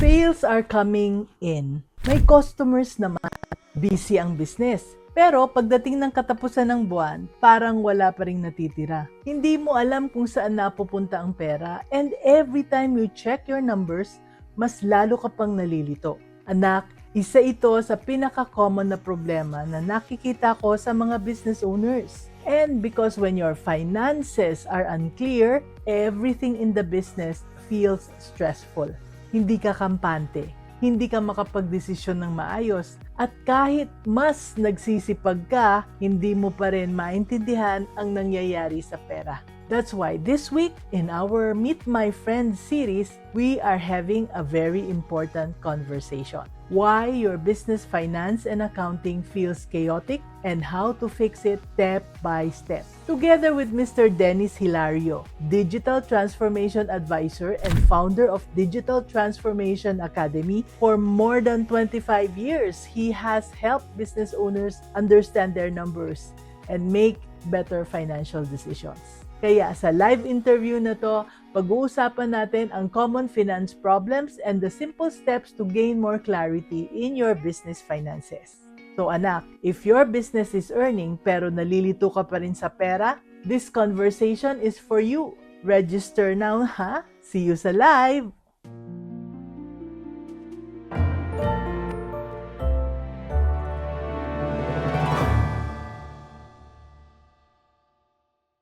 Sales are coming in. May customers naman. Busy ang business. Pero pagdating ng katapusan ng buwan, parang wala pa ring natitira. Hindi mo alam kung saan napupunta ang pera, and every time you check your numbers, mas lalo ka pang nalilito. Anak, isa ito sa pinaka-common na problema na nakikita ko sa mga business owners. And because when your finances are unclear, everything in the business feels stressful. Hindi ka kampante, hindi ka makapagdesisyon ng maayos, at kahit mas nagsisipag ka, hindi mo pa rin maintindihan ang nangyayari sa pera. That's why this week in our Meet My Friends series, we are having a very important conversation. Why your business finance and accounting feels chaotic and how to fix it step by step. Together with Mr. Dennis Hilario, Digital Transformation Advisor and founder of Digital Transformation Academy, for more than 25 years, he has helped business owners understand their numbers and make better financial decisions. Kaya sa live interview na to, pag-uusapan natin ang common finance problems and the simple steps to gain more clarity in your business finances. So anak, if your business is earning pero nalilito ka pa rin sa pera, this conversation is for you. Register now ha! See you sa live!